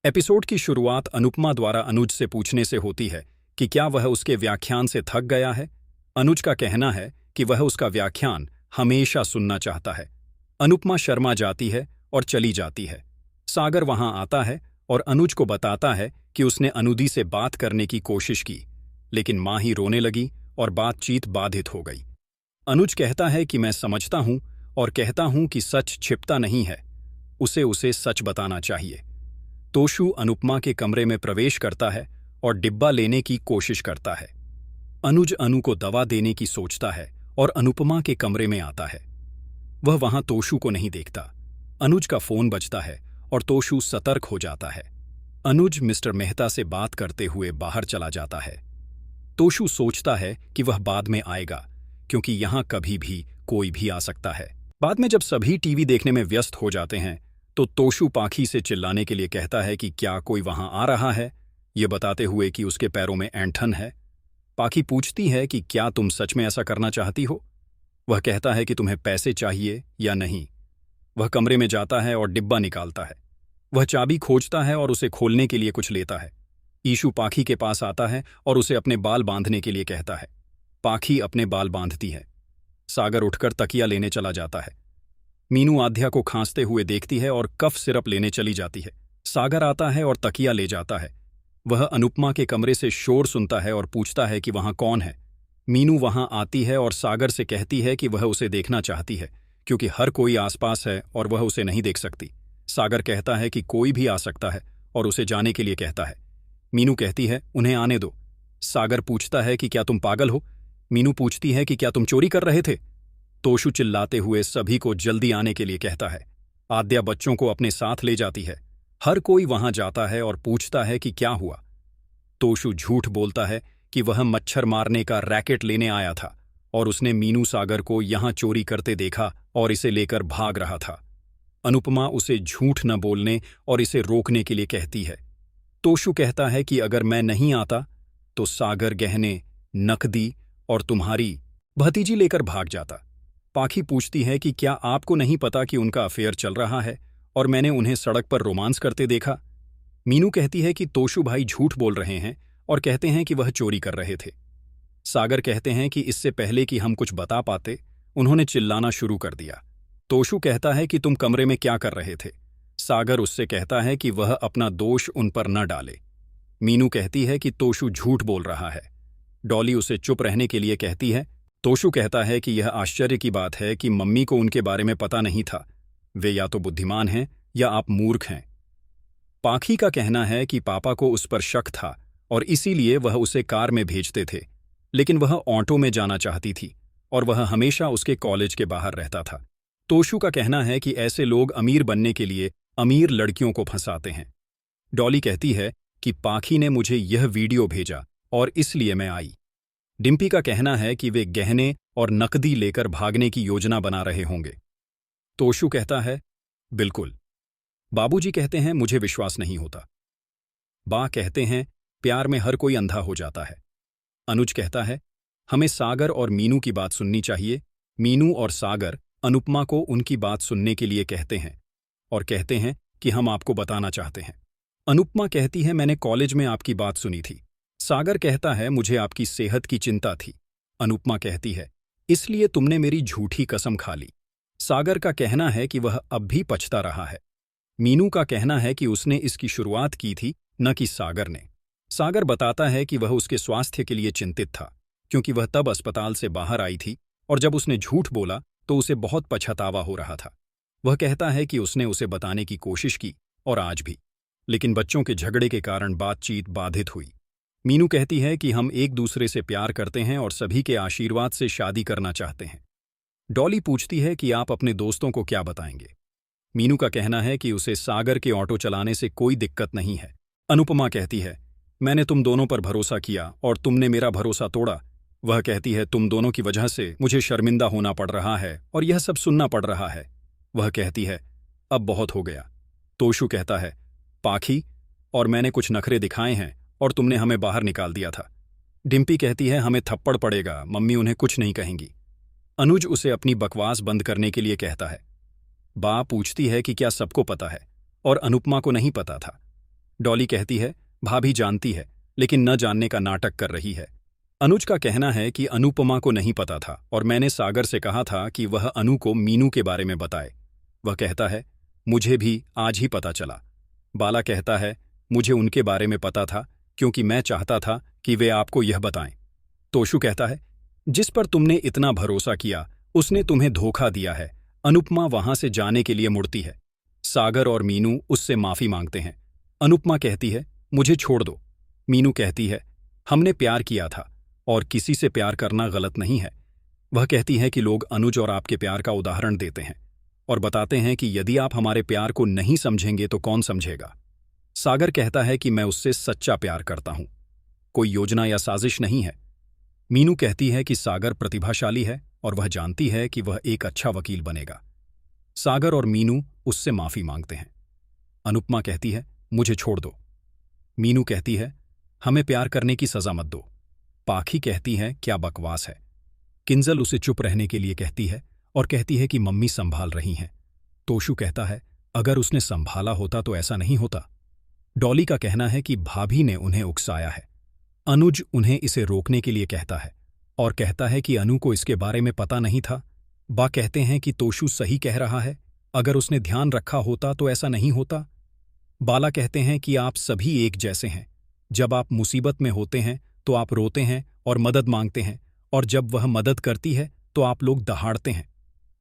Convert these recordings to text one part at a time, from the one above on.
Episode की शुरुआत अनुपमा द्वारा अनुज से पूछने से होती है कि क्या वह उसके व्याख्यान से थक गया है। अनुज का कहना है कि वह उसका व्याख्यान हमेशा सुनना चाहता है। अनुपमा शर्मा जाती है और चली जाती है। सागर वहां आता है और अनुज को बताता है कि उसने अनुदी से बात करने की कोशिश की, लेकिन मां ही रोने लगी और बातचीत बाधित हो गई। अनुज कहता है कि मैं समझता हूं और कहता हूं कि सच छिपता नहीं है, उसे सच बताना चाहिए। तोशु अनुपमा के कमरे में प्रवेश करता है और डिब्बा लेने की कोशिश करता है। अनुज अनु को दवा देने की सोचता है और अनुपमा के कमरे में आता है। वह वहां तोशु को नहीं देखता। अनुज का फोन बजता है और तोशु सतर्क हो जाता है। अनुज मिस्टर मेहता से बात करते हुए बाहर चला जाता है। तोशु सोचता है कि वह बाद में आएगा, क्योंकि यहां कभी भी कोई भी आ सकता है। बाद में जब सभी टीवी देखने में व्यस्त हो जाते हैं तो तोशु पाखी से चिल्लाने के लिए कहता है कि क्या कोई वहां आ रहा है, ये बताते हुए कि उसके पैरों में ऐंठन है। पाखी पूछती है कि क्या तुम सच में ऐसा करना चाहती हो। वह कहता है कि तुम्हें पैसे चाहिए या नहीं। वह कमरे में जाता है और डिब्बा निकालता है। वह चाबी खोजता है और उसे खोलने के लिए कुछ लेता है। ईशु पाखी के पास आता है और उसे अपने बाल बांधने के लिए कहता है। पाखी अपने बाल बांधती है। सागर उठकर तकिया लेने चला जाता है। मीनू आध्या को खांसते हुए देखती है और कफ सिरप लेने चली जाती है। सागर आता है और तकिया ले जाता है। वह अनुपमा के कमरे से शोर सुनता है और पूछता है कि वहां कौन है। मीनू वहां आती है और सागर से कहती है कि वह उसे देखना चाहती है, क्योंकि हर कोई आसपास है और वह उसे नहीं देख सकती। सागर कहता है कि कोई भी आ सकता है और उसे जाने के लिए कहता है। मीनू कहती है उन्हें आने दो। सागर पूछता है कि क्या तुम पागल हो। मीनू पूछती है कि क्या तुम चोरी कर रहे थे। तोशु चिल्लाते हुए सभी को जल्दी आने के लिए कहता है। आद्या बच्चों को अपने साथ ले जाती है। हर कोई वहां जाता है और पूछता है कि क्या हुआ। तोशु झूठ बोलता है कि वह मच्छर मारने का रैकेट लेने आया था और उसने मीनू सागर को यहां चोरी करते देखा और इसे लेकर भाग रहा था। अनुपमा उसे झूठ न बोलने और इसे रोकने के लिए कहती है। तोशु कहता है कि अगर मैं नहीं आता तो सागर गहने, नकदी और तुम्हारी भतीजी लेकर भाग जाता। पाखी पूछती है कि क्या आपको नहीं पता कि उनका अफेयर चल रहा है और मैंने उन्हें सड़क पर रोमांस करते देखा। मीनू कहती है कि तोशु भाई झूठ बोल रहे हैं और कहते हैं कि वह चोरी कर रहे थे। सागर कहते हैं कि इससे पहले कि हम कुछ बता पाते उन्होंने चिल्लाना शुरू कर दिया। तोशु कहता है कि तुम कमरे में क्या कर रहे थे। सागर उससे कहता है कि वह अपना दोष उन पर न डाले। मीनू कहती है कि तोशु झूठ बोल रहा है। डॉली उसे चुप रहने के लिए कहती है। तोशु कहता है कि यह आश्चर्य की बात है कि मम्मी को उनके बारे में पता नहीं था। वे या तो बुद्धिमान हैं या आप मूर्ख हैं। पाखी का कहना है कि पापा को उस पर शक था और इसीलिए वह उसे कार में भेजते थे, लेकिन वह ऑटो में जाना चाहती थी और वह हमेशा उसके कॉलेज के बाहर रहता था। तोशु का कहना है कि ऐसे लोग अमीर बनने के लिए अमीर लड़कियों को फंसाते हैं। डॉली कहती है कि पाखी ने मुझे यह वीडियो भेजा और इसलिए मैं आई। डिम्पी का कहना है कि वे गहने और नकदी लेकर भागने की योजना बना रहे होंगे। तोशु कहता है बिल्कुल। बाबूजी कहते हैं मुझे विश्वास नहीं होता। बा कहते हैं प्यार में हर कोई अंधा हो जाता है। अनुज कहता है हमें सागर और मीनू की बात सुननी चाहिए। मीनू और सागर अनुपमा को उनकी बात सुनने के लिए कहते हैं और कहते हैं कि हम आपको बताना चाहते हैं। अनुपमा कहती है मैंने कॉलेज में आपकी बात सुनी थी। सागर कहता है मुझे आपकी सेहत की चिंता थी। अनुपमा कहती है इसलिए तुमने मेरी झूठी कसम खा ली। सागर का कहना है कि वह अब भी पछता रहा है। मीनू का कहना है कि उसने इसकी शुरुआत की थी, न कि सागर ने। सागर बताता है कि वह उसके स्वास्थ्य के लिए चिंतित था, क्योंकि वह तब अस्पताल से बाहर आई थी और जब उसने झूठ बोला तो उसे बहुत पछतावा हो रहा था। वह कहता है कि उसने उसे बताने की कोशिश की और आज भी, लेकिन बच्चों के झगड़े के कारण बातचीत बाधित हुई। मीनू कहती है कि हम एक दूसरे से प्यार करते हैं और सभी के आशीर्वाद से शादी करना चाहते हैं। डॉली पूछती है कि आप अपने दोस्तों को क्या बताएंगे। मीनू का कहना है कि उसे सागर के ऑटो चलाने से कोई दिक्कत नहीं है। अनुपमा कहती है मैंने तुम दोनों पर भरोसा किया और तुमने मेरा भरोसा तोड़ा। वह कहती है तुम दोनों की वजह से मुझे शर्मिंदा होना पड़ रहा है और यह सब सुनना पड़ रहा है। वह कहती है अब बहुत हो गया। तोशु कहता है पाखी और मैंने कुछ नखरे दिखाए हैं और तुमने हमें बाहर निकाल दिया था। डिम्पी कहती है हमें थप्पड़ पड़ेगा, मम्मी उन्हें कुछ नहीं कहेंगी। अनुज उसे अपनी बकवास बंद करने के लिए कहता है। बा पूछती है कि क्या सबको पता है और अनुपमा को नहीं पता था। डॉली कहती है, भाभी जानती है, लेकिन न जानने का नाटक कर रही है। अनुज का कहना है कि अनुपमा को नहीं पता था और मैंने सागर से कहा था कि वह अनु को मीनू के बारे में बताए। वह कहता है, मुझे भी आज ही पता चला। बाला कहता है, मुझे उनके बारे में पता था क्योंकि मैं चाहता था कि वे आपको यह बताएं। तोशु कहता है, जिस पर तुमने इतना भरोसा किया उसने तुम्हें धोखा दिया है। अनुपमा वहां से जाने के लिए मुड़ती है। सागर और मीनू उससे माफी मांगते हैं। अनुपमा कहती है, मुझे छोड़ दो। मीनू कहती है, हमने प्यार किया था और किसी से प्यार करना गलत नहीं है। वह कहती है कि लोग अनुज और आपके प्यार का उदाहरण देते हैं और बताते हैं कि यदि आप हमारे प्यार को नहीं समझेंगे तो कौन समझेगा। सागर कहता है कि मैं उससे सच्चा प्यार करता हूं, कोई योजना या साजिश नहीं है। मीनू कहती है कि सागर प्रतिभाशाली है और वह जानती है कि वह एक अच्छा वकील बनेगा। सागर और मीनू उससे माफी मांगते हैं। अनुपमा कहती है, मुझे छोड़ दो। मीनू कहती है, हमें प्यार करने की सजा मत दो। पाखी कहती है, क्या बकवास है। किंजल उसे चुप रहने के लिए कहती है और कहती है कि मम्मी संभाल रही हैं। तोशु कहता है, अगर उसने संभाला होता तो ऐसा नहीं होता। डॉली का कहना है कि भाभी ने उन्हें उकसाया है। अनुज उन्हें इसे रोकने के लिए कहता है और कहता है कि अनु को इसके बारे में पता नहीं था। बा कहते हैं कि तोशु सही कह रहा है, अगर उसने ध्यान रखा होता तो ऐसा नहीं होता। बाला कहते हैं कि आप सभी एक जैसे हैं। जब आप मुसीबत में होते हैं तो आप रोते हैं और मदद मांगते हैं, और जब वह मदद करती है तो आप लोग दहाड़ते हैं।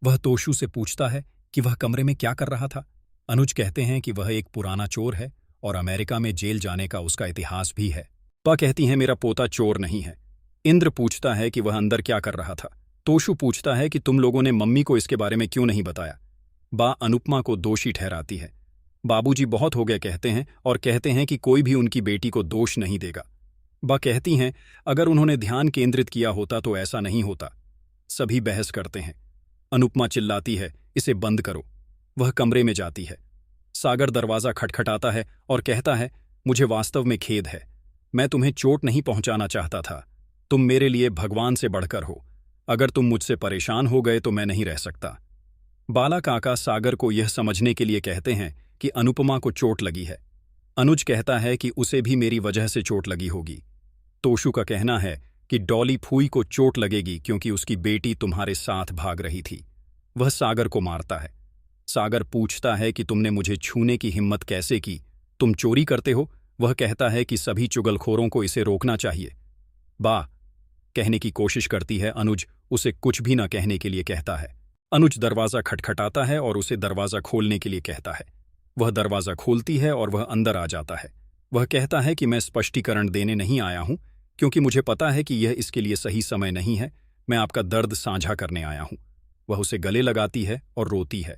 वह तोशु से पूछता है कि वह कमरे में क्या कर रहा था। अनुज कहते हैं कि वह एक पुराना चोर है और अमेरिका में जेल जाने का उसका इतिहास भी है। बा कहती हैं, मेरा पोता चोर नहीं है। इंद्र पूछता है कि वह अंदर क्या कर रहा था। तोशु पूछता है कि तुम लोगों ने मम्मी को इसके बारे में क्यों नहीं बताया। बा अनुपमा को दोषी ठहराती है। बाबूजी बहुत हो गए कहते हैं और कहते हैं कि कोई भी उनकी बेटी को दोष नहीं देगा। बा कहती हैं, अगर उन्होंने ध्यान केंद्रित किया होता तो ऐसा नहीं होता। सभी बहस करते हैं। अनुपमा चिल्लाती है, इसे बंद करो। वह कमरे में जाती है। सागर दरवाज़ा खटखटाता है और कहता है, मुझे वास्तव में खेद है। मैं तुम्हें चोट नहीं पहुंचाना चाहता था। तुम मेरे लिए भगवान से बढ़कर हो। अगर तुम मुझसे परेशान हो गए तो मैं नहीं रह सकता। बाला काका सागर को यह समझने के लिए कहते हैं कि अनुपमा को चोट लगी है। अनुज कहता है कि उसे भी मेरी वजह से चोट लगी होगी। तोशु का कहना है कि डॉली फूई को चोट लगेगी क्योंकि उसकी बेटी तुम्हारे साथ भाग रही थी। वह सागर को मारता है। सागर पूछता है कि तुमने मुझे छूने की हिम्मत कैसे की, तुम चोरी करते हो। वह कहता है कि सभी चुगलखोरों को इसे रोकना चाहिए। बा कहने की कोशिश करती है। अनुज उसे कुछ भी न कहने के लिए कहता है। अनुज दरवाज़ा खटखटाता है और उसे दरवाज़ा खोलने के लिए कहता है। वह दरवाज़ा खोलती है और वह अंदर आ जाता है। वह कहता है कि मैं स्पष्टीकरण देने नहीं आया हूं क्योंकि मुझे पता है कि यह इसके लिए सही समय नहीं है। मैं आपका दर्द साझा करने आया हूं। वह उसे गले लगाती है और रोती है।